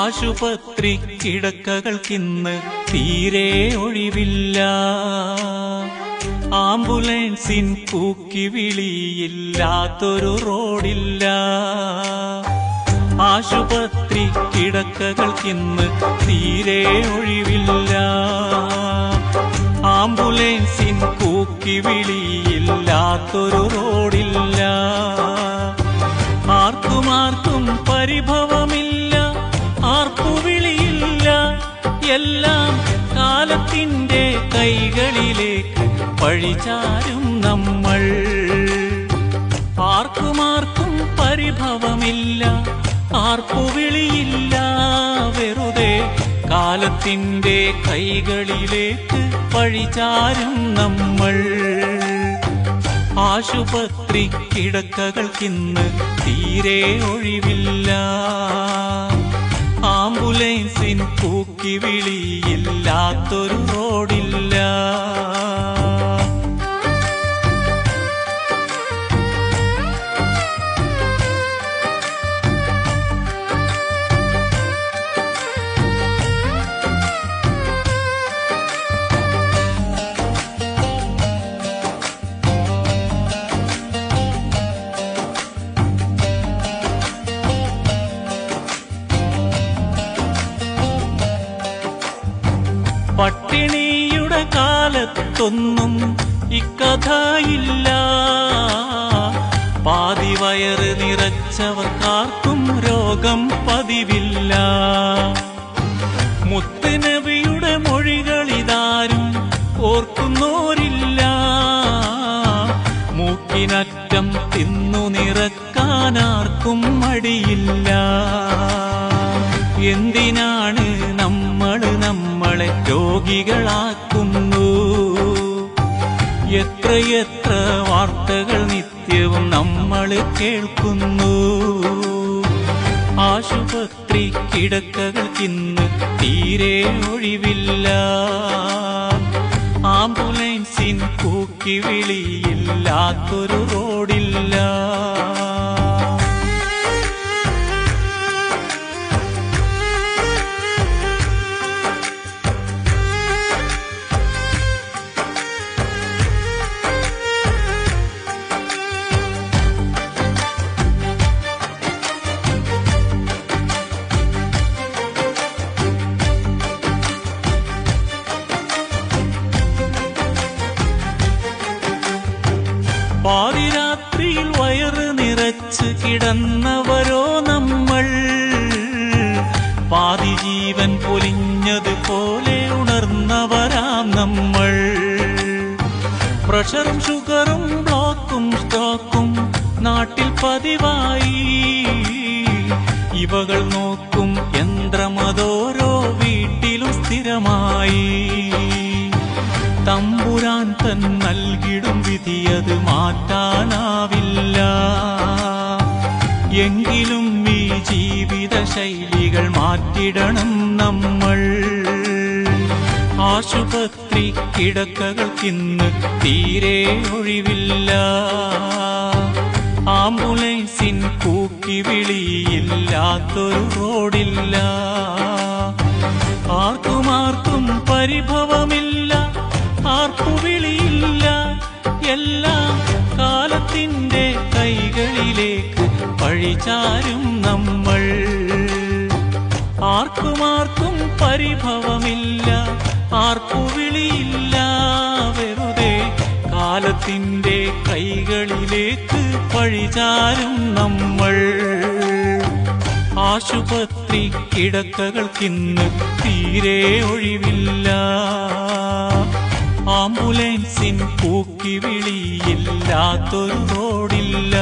ആശുപത്രി കിടക്കകൾക്കിന്ന് തീരെ ഒഴിവില്ല. ആംബുലൻസിൻ കൂക്കി വിളിയില്ലാത്തൊരു റോഡില്ല. ആശുപത്രി കിടക്കകൾക്കിന്ന് തീരെ ഒഴിവില്ല. ആംബുലൻസിൻ കൂക്കി വിളിയില്ലാത്തൊരു റോഡില്ല. ആർക്കുമാർക്കും പരിഭവമില്ല, ആർപ്പുവിളിയില്ല. എല്ലാം കാലത്തിന്റെ കൈകളിലേക്ക് പഴിചാരും നമ്മൾ. ആർക്കുമാർക്കും പരിഭവമില്ല, ആർപ്പുവിളിയില്ല. വെറുതെ കാലത്തിന്റെ കൈകളിലേക്ക് പഴിചാരും നമ്മൾ. ആശുപത്രി കിടക്കകൾക്കിന്ന് തീരെ ഒഴിവില്ല. ആംബുലൻസിൻ കൂക്കി വിളിയില്ലാത്തൊരു റോഡില്ല. പട്ടിണിയുടെ കാലത്തൊന്നും ഇക്കഥയില്ല. പാതി വയറ് നിറച്ചവർക്കാർക്കും രോഗം പതിവില്ല. മുത്തുനബിയുടെ മൊഴികളിതാരും ഓർക്കുന്നോരില്ല. മൂക്കിനറ്റം തിന്നു നിറക്കാനാർക്കും മടിയില്ല. എന്തിനാണ് നമ്മളെ രോഗികളാക്കുന്നു? എത്രയെത്ര വാർത്തകൾ നിത്യവും നമ്മൾ കേൾക്കുന്നു. ആശുപത്രി കിടക്കകൾക്കിന്ന് തീരെ ഒഴിവില്ല. ആംബുലൻസിൻ കൂക്കി വിളിയില്ലാത്തൊരു റോഡില്ല. പാതിരാത്രിയിൽ വയറ് നിറച്ച് കിടന്നവരോ നമ്മൾ. പാതി ജീവൻ പൊലിഞ്ഞതുപോലെ ഉണർന്നവരാം നമ്മൾ. പ്രഷറും ഷുഗറും ബ്ലോക്കും സ്ട്രോക്കും നാട്ടിൽ പതിവായി. ഇവകൾ നോക്കും യന്ത്രമതോരോ വീട്ടിലും സ്ഥിരമായി. തമ്പുരാൻ തൻ നൽകിടും വിധിയത് മാറ്റാനാവില്ല. എങ്കിലും ഈ ജീവിത ശൈലികൾ മാറ്റിടണം നമ്മൾ. ആശുപത്രി കിടക്കകൾക്കിന്ന് തീരെ ഒഴിവില്ല. ആംബുലൻസിൻ കൂക്കി വിളിയില്ലാത്തൊരു റോഡില്ല. ആർക്കുമാർക്കും പരിഭവമില്ല, ആർപ്പുവിളിയില്ല. എല്ലാം കാലത്തിന്റെ കൈകളിലേക്ക് പഴിചാരും നമ്മൾ. ആർക്കുമാർക്കും പരിഭവമില്ല, ആർപ്പുവിളിയില്ല. വെറുതെ കാലത്തിന്റെ കൈകളിലേക്ക് പഴിചാരും നമ്മൾ. ആശുപത്രി കിടക്കകൾക്കിന്ന് തീരെ ഒഴിവില്ല. ആംബുലൻസിൻ കൂക്കി വിളിയില്ലാത്തൊരു റോഡില്ല.